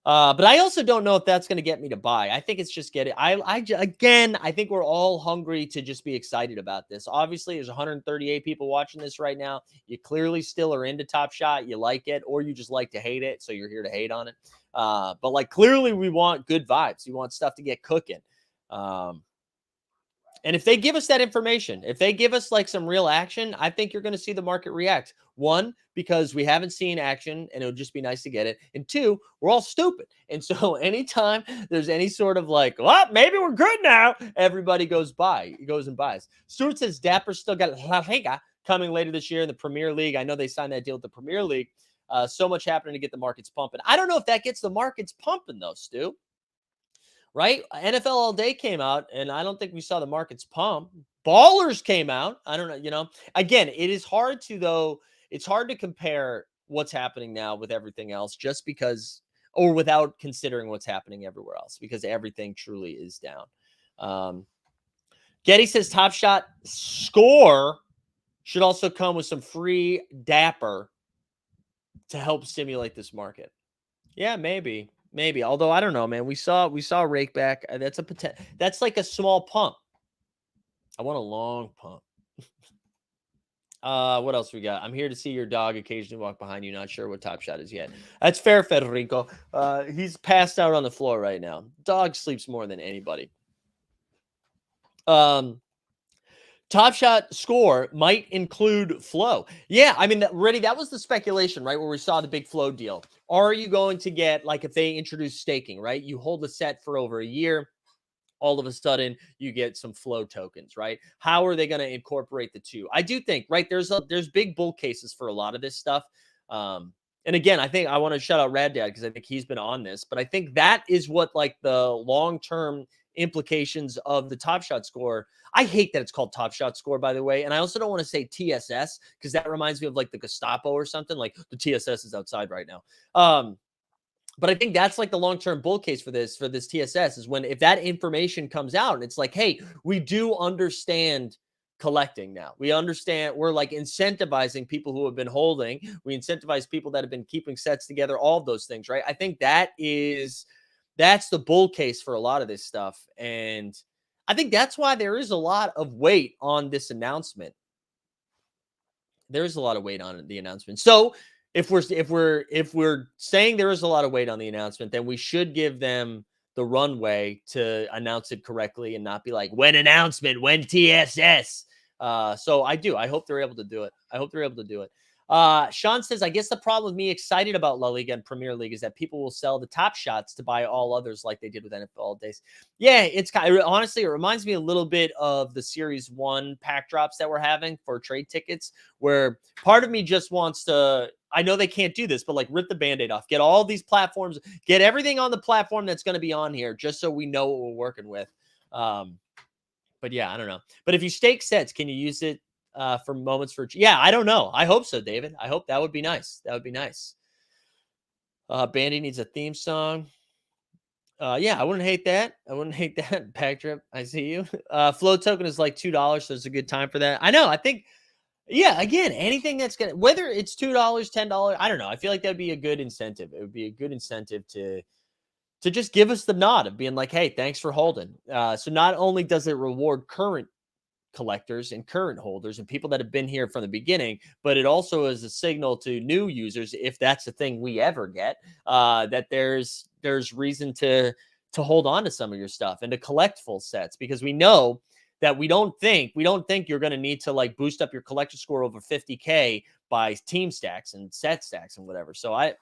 But I also don't know if that's going to get me to buy. I think it's just getting. Again, I think we're all hungry to just be excited about this. Obviously, there's 138 people watching this right now. You clearly still are into Top Shot. You like it, or you just like to hate it, so you're here to hate on it. But like clearly, we want good vibes. We want stuff to get cooking. And if they give us that information, if they give us like some real action, I think you're going to see the market react. One, because we haven't seen action and it would just be nice to get it. And two, we're all stupid. And so anytime there's any sort of like, well, maybe we're good now, everybody goes and buys. Stuart says Dapper still got La Liga coming later this year in the Premier League. I know they signed that deal with the Premier League. So much happening to get the markets pumping. I don't know if that gets the markets pumping though, Stu. Right? NFL All Day came out, and I don't think we saw the markets pump. Ballers came out. I don't know. Again, it is hard to, though, it's hard to compare what's happening now with everything else just because, or without considering what's happening everywhere else, because everything truly is down. Getty says Top Shot Score should also come with some free Dapper to help stimulate this market. Yeah, maybe. Although I don't know, man. We saw Rakeback. That's like a small pump. I want a long pump. What else we got? I'm here to see your dog occasionally walk behind you. Not sure what Top Shot is yet. That's fair, Federico. He's passed out on the floor right now. Dog sleeps more than anybody. Top Shot Score might include flow. Yeah, I mean, that was the speculation, right? Where we saw the big flow deal. Are you going to get, like, if they introduce staking, right? You hold the set for over a year, all of a sudden you get some flow tokens, right? How are they going to incorporate the two? I do think, right, there's big bull cases for a lot of this stuff. And again, I think I want to shout out Rad Dad because I think he's been on this, but I think that is what like the long-term implications of the Top Shot Score. I hate that it's called Top Shot Score, by the way. And I also don't want to say TSS because that reminds me of like the Gestapo or something. Like the TSS is outside right now. But I think that's like the long-term bull case for this TSS is when if that information comes out and it's like, hey, we do understand collecting now. We understand we're like incentivizing people who have been holding. We incentivize people that have been keeping sets together, all of those things, right? I think that's the bull case for a lot of this stuff. And I think that's why there is a lot of weight on this announcement. There's a lot of weight on the announcement. So if we're saying there is a lot of weight on the announcement, then we should give them the runway to announce it correctly and not be like, when announcement, when TSS. So I hope they're able to do it. Sean says, I guess the problem with me excited about La Liga and Premier League is that people will sell the top shots to buy all others like they did with NFL All Days. Yeah, honestly, it reminds me a little bit of the Series 1 pack drops that we're having for trade tickets, where part of me just wants to, I know they can't do this, but like rip the Band-Aid off, get all these platforms, get everything on the platform that's going to be on here just so we know what we're working with. But yeah, I don't know. But if you stake sets, can you use it for moments for? Yeah, I don't know. I hope so, David. I hope that would be nice. Bandy needs a theme song. Yeah, I wouldn't hate that. Pack Trip, I see you. Flow token is like $2, so it's a good time for that. I know. I think, yeah, again, anything that's gonna, whether it's $2, $10, I don't know. I feel like that'd be a good incentive. It would be a good incentive to just give us the nod of being like, hey, thanks for holding. So not only does it reward current collectors and current holders and people that have been here from the beginning, but it also is a signal to new users, if that's the thing we ever get, that there's reason to hold on to some of your stuff and to collect full sets, because we know that we don't think you're going to need to like boost up your collector score over 50K by team stacks and set stacks and whatever. So I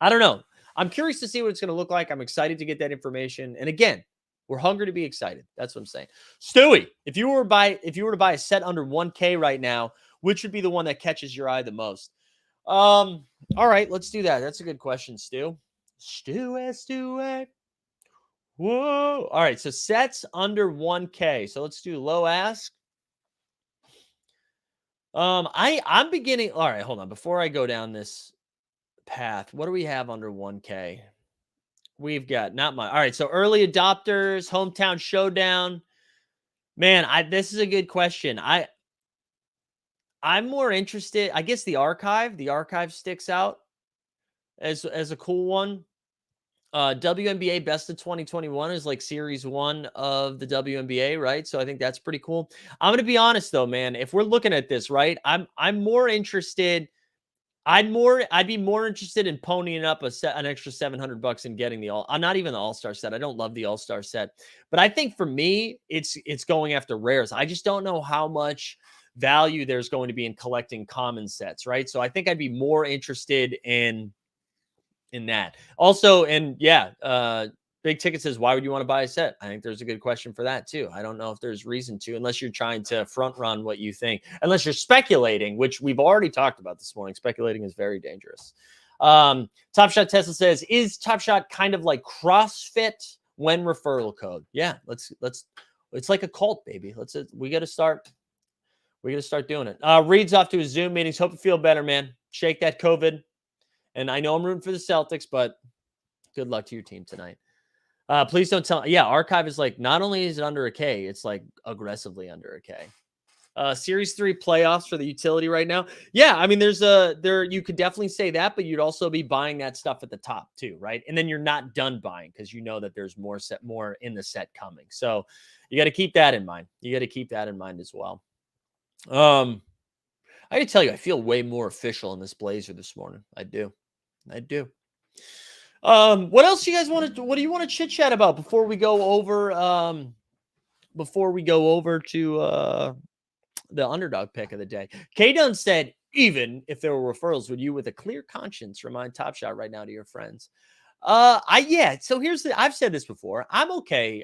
don't know. I'm curious to see what it's going to look like. I'm excited to get that information. And again, we're hungry to be excited. That's what I'm saying. Stewie, if you were to buy a set under 1K right now, which would be the one that catches your eye the most? All right, let's do that. That's a good question, Stu. Stewie. Whoa. All right, so sets under 1K. So let's do low ask. I'm beginning. All right, hold on. Before I go down this path, what do we have under 1K? We've got not much. All right, so early adopters, hometown showdown. Man, this is a good question. I'm more interested. I guess the archive sticks out as a cool one. WNBA Best of 2021 is like series 1 of the WNBA, right? So I think that's pretty cool. I'm going to be honest though, man, if we're looking at this, right? I'm more interested I'd be more interested in ponying up an extra $700 and getting the not even the All-Star set. I don't love the All-Star set. But I think for me, it's going after rares. I just don't know how much value there's going to be in collecting common sets, right? So I think I'd be more interested in that. Also, and yeah, Big Ticket says, why would you want to buy a set? I think there's a good question for that too. I don't know if there's reason to, unless you're trying to front run what you think, unless you're speculating, which we've already talked about this morning. Speculating is very dangerous. Top Shot Tesla says, is Top Shot kind of like CrossFit when referral code? Yeah, let's it's like a cult, baby. We got to start doing it. Reed's off to his Zoom meetings. Hope you feel better, man. Shake that COVID. And I know I'm rooting for the Celtics, but good luck to your team tonight. Please don't tell. Yeah, Archive is like, not only is it under a K, it's like aggressively under a K. Series 3 playoffs for the utility right now. Yeah, I mean, you could definitely say that, but you'd also be buying that stuff at the top too, right? And then you're not done buying because you know that there's more in the set coming. So you got to keep that in mind. You got to keep that in mind as well. I gotta tell you, I feel way more official in this blazer this morning. I do. What else you guys want to? What do you want to chit chat about before we go over? To the underdog pick of the day. K Dunn said, even if there were referrals, would you, with a clear conscience, remind Top Shot right now to your friends? Yeah. So I've said this before. I'm okay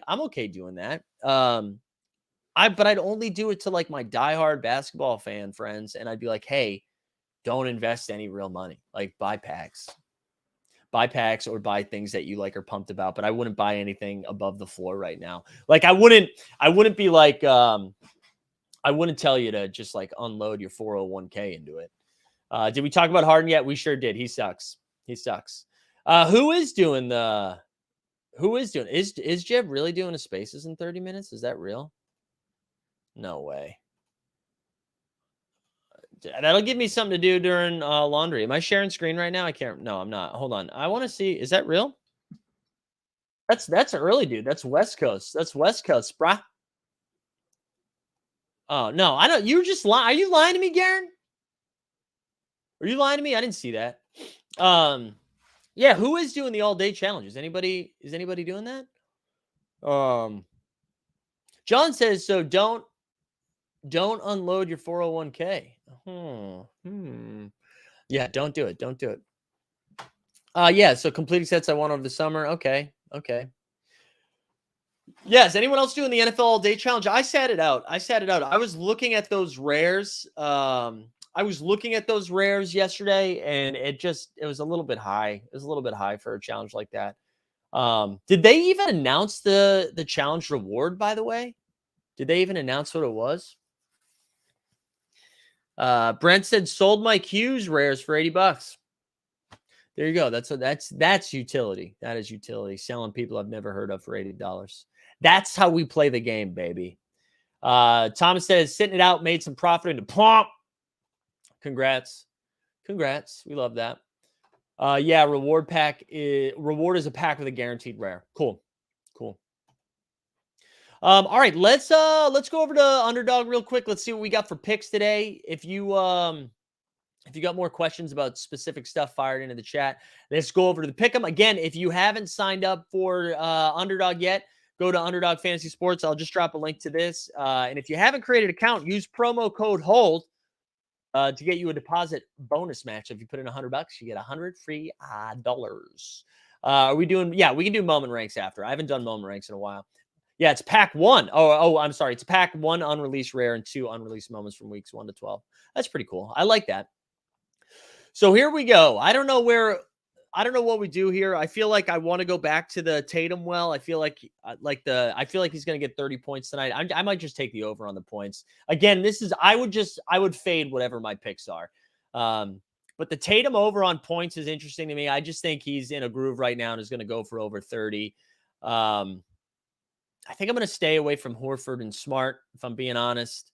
doing that. But I'd only do it to like my diehard basketball fan friends, and I'd be like, hey, don't invest any real money. Like buy packs or buy things that you like are pumped about, but I wouldn't buy anything above the floor right now. Like I wouldn't be like, I wouldn't tell you to just like unload your 401k into it. Did we talk about Harden yet? We sure did. He sucks. Is Jeb really doing a Spaces in 30 minutes? Is that real? No way. That'll give me something to do during laundry. Am I sharing screen right now? I can't. No, I'm not. Hold on. I want to see. Is that real? That's early, dude. That's West Coast. Brah. Oh no, I don't. You just lying. Are you lying to me, Garen? Are you lying to me? I didn't see that. Yeah. Who is doing the all day challenge? Is anybody doing that? John says so. Don't unload your 401k. Yeah, don't do it. Yeah, so completing sets I won over the summer. Okay. Yes, anyone else doing the NFL All Day Challenge? I sat it out. I was looking at those rares. Yesterday, and it was a little bit high. It was a little bit high for a challenge like that. Did they even announce the challenge reward, by the way? Did they even announce what it was? Brent said sold my Q's rares for $80. There you go. That's utility. That is utility. Selling people I've never heard of for $80. That's how we play the game, baby. Thomas says sitting it out, made some profit into pump. Congrats. We love that. Yeah, reward is a pack with a guaranteed rare. Cool. All right, let's go over to Underdog real quick. Let's see what we got for picks today. If you got more questions about specific stuff, fired into the chat. Let's go over to the pick'em again. If you haven't signed up for Underdog yet, go to Underdog Fantasy Sports. I'll just drop a link to this. And if you haven't created an account, use promo code HOLD to get you a deposit bonus match. If you put in $100, you get 100 free dollars. Are we doing? Yeah, we can do moment ranks after. I haven't done moment ranks in a while. Yeah, it's pack 1. Oh, I'm sorry. It's pack 1 unreleased rare and 2 unreleased moments from weeks 1 to 12. That's pretty cool. I like that. So here we go. I don't know what we do here. I feel like I want to go back to the Tatum well. I feel like he's going to get 30 points tonight. I might just take the over on the points. Again, I would fade whatever my picks are. But the Tatum over on points is interesting to me. I just think he's in a groove right now and is going to go for over 30. I think I'm going to stay away from Horford and Smart, if I'm being honest.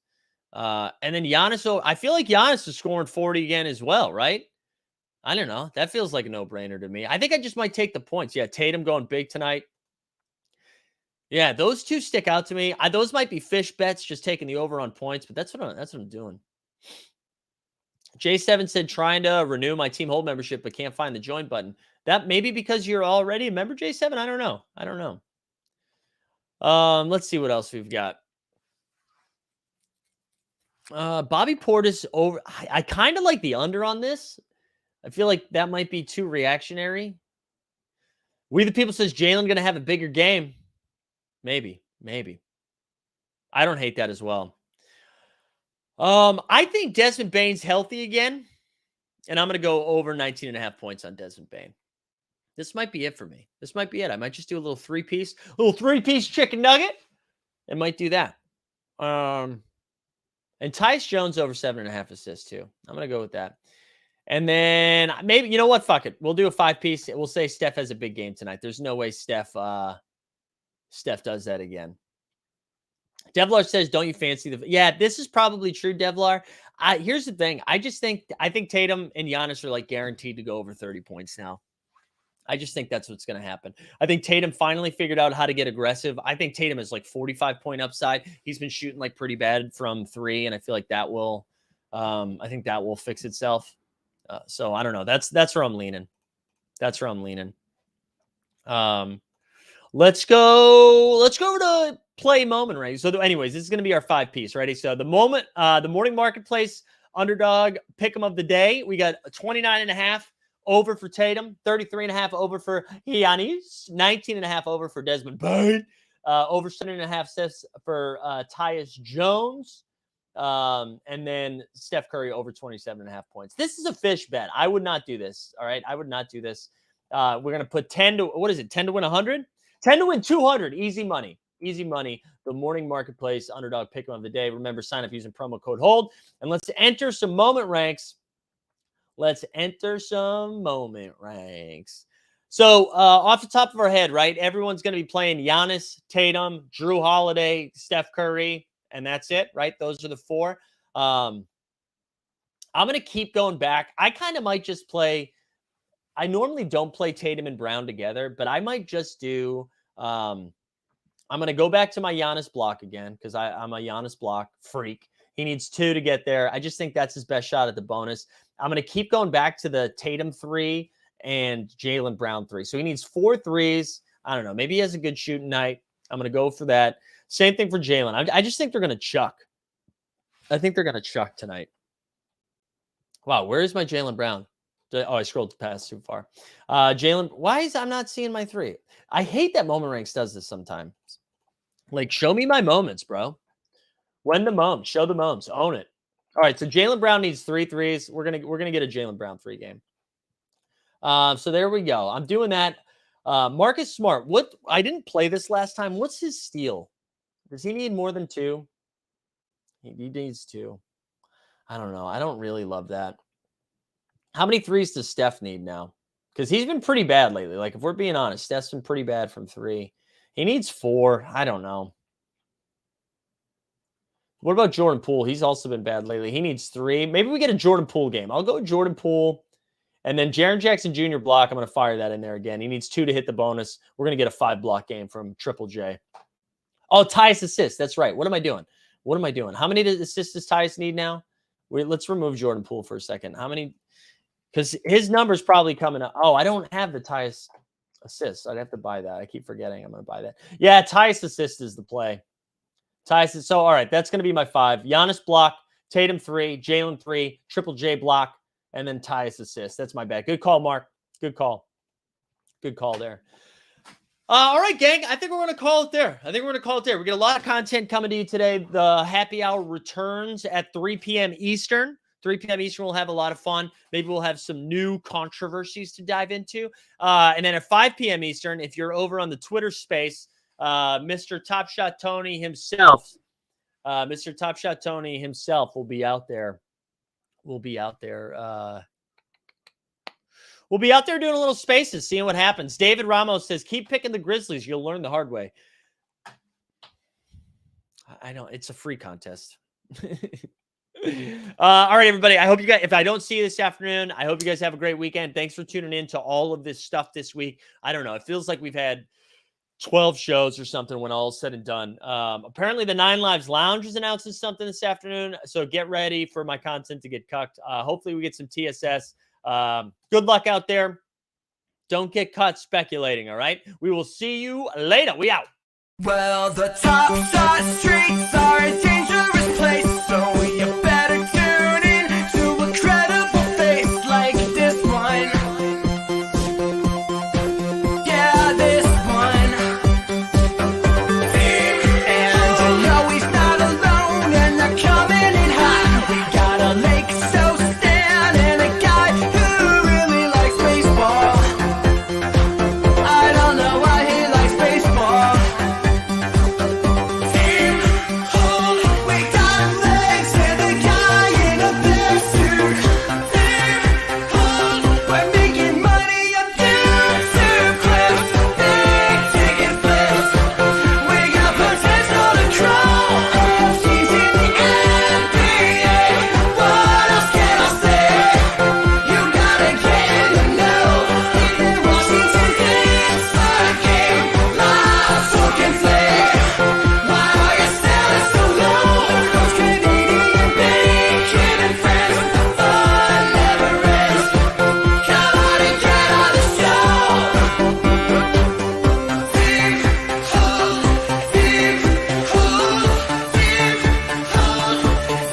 And then Giannis, I feel like Giannis is scoring 40 again as well, right? I don't know. That feels like a no-brainer to me. I think I just might take the points. Yeah, Tatum going big tonight. Yeah, those two stick out to me. Those might be fish bets, just taking the over on points, but that's what I'm doing. J7 said trying to renew my Team Hold membership, but can't find the join button. That may be because you're already a member, J7. I don't know. Let's see what else we've got. Bobby Portis over. I kind of like the under on this. I feel like that might be too reactionary. We the People says Jalen going to have a bigger game. Maybe. I don't hate that as well. I think Desmond Bane's healthy again, and I'm going to go over 19.5 points on Desmond Bane. This might be it for me. This might be it. I might just do a little three-piece chicken nugget. I might do that. And Tyus Jones over 7.5 assists too. I'm going to go with that. And then maybe, you know what? Fuck it. We'll do a 5-piece. We'll say Steph has a big game tonight. There's no way Steph does that again. Devlar says, don't you fancy the... Yeah, this is probably true, Devlar. Here's the thing. I think Tatum and Giannis are like guaranteed to go over 30 points now. I just think that's what's going to happen. I think Tatum finally figured out how to get aggressive. I think Tatum is like 45-point upside. He's been shooting like pretty bad from 3, and I feel like that will... I think that will fix itself. So I don't know. That's where I'm leaning. Let's go to play moment, right? So anyways, this is going to be our 5-piece. Ready? So the morning marketplace underdog pick 'em of the day. We got 29.5 over for Tatum, 33.5 over for Giannis, 19.5 over for Desmond Bane, over 7.5 assists for Tyus Jones. And then Steph Curry over 27.5 points. This is a fish bet. I would not do this. All right. I would not do this. We're going to put 10 to, what is it? 10 to win 100, 10 to win 200. Easy money. The morning marketplace underdog pick of the day. Remember, sign up using promo code HOLD, and let's enter some moment ranks. So off the top of our head, right? Everyone's going to be playing Giannis, Tatum, Drew Holiday, Steph Curry, and that's it, right? Those are the 4. I'm going to keep going back. I kind of might just play. I normally don't play Tatum and Brown together, but I might just do. I'm going to go back to my Giannis block again because I'm a Giannis block freak. He needs 2 to get there. I just think that's his best shot at the bonus. I'm going to keep going back to the Tatum 3 and Jaylen Brown 3. So he needs 4 threes. I don't know. Maybe he has a good shooting night. I'm going to go for that. Same thing for Jaylen. I just think they're going to chuck. I think they're going to chuck tonight. Wow, where is my Jaylen Brown? Oh, I scrolled past too far. Jaylen, why is I'm not seeing my 3? I hate that Moment Ranks does this sometimes. Like, show me my moments, bro. When the moments, show the moments, own it. All right, so Jaylen Brown needs 3 threes. We're gonna get a Jaylen Brown 3 game. So there we go. I'm doing that. Marcus Smart. What? I didn't play this last time. What's his steal? Does he need more than 2? He needs 2. I don't know. I don't really love that. How many threes does Steph need now? Because he's been pretty bad lately. Like, if we're being honest, Steph's been pretty bad from 3. He needs 4. I don't know. What about Jordan Poole? He's also been bad lately. He needs 3. Maybe we get a Jordan Poole game. I'll go Jordan Poole. And then Jaren Jackson Jr. block. I'm going to fire that in there again. He needs 2 to hit the bonus. We're going to get a 5-block game from Triple J. Oh, Tyus assists. That's right. What am I doing? How many assists does Tyus need now? Let's remove Jordan Poole for a second. How many? Because his number's probably coming up. Oh, I don't have the Tyus assists. I'd have to buy that. I keep forgetting I'm going to buy that. Yeah, Tyus assist is the play. Tyus. So, all right, that's going to be my 5. Giannis block, Tatum 3, Jaylen 3, Triple J block, and then Tyus assist. That's my bet. Good call, Mark. Good call there. All right, gang. I think we're going to call it there. We get a lot of content coming to you today. The happy hour returns at 3 p.m. Eastern. 3 p.m. Eastern, we'll have a lot of fun. Maybe we'll have some new controversies to dive into. And then at 5 p.m. Eastern, if you're over on the Twitter space, Mr. Top Shot Tony himself will be out there. We'll be out there doing a little spaces, seeing what happens. David Ramos says, keep picking the Grizzlies. You'll learn the hard way. I know. It's a free contest. All right, everybody. I hope you guys, if I don't see you this afternoon, I hope you guys have a great weekend. Thanks for tuning in to all of this stuff this week. I don't know. It feels like we've had 12 shows or something when all is said and done. Apparently, the Nine Lives Lounge is announcing something this afternoon. So get ready for my content to get cucked. Hopefully, we get some TSS. Good luck out there. Don't get caught speculating, all right? We will see you later. We out. Well, the top side streets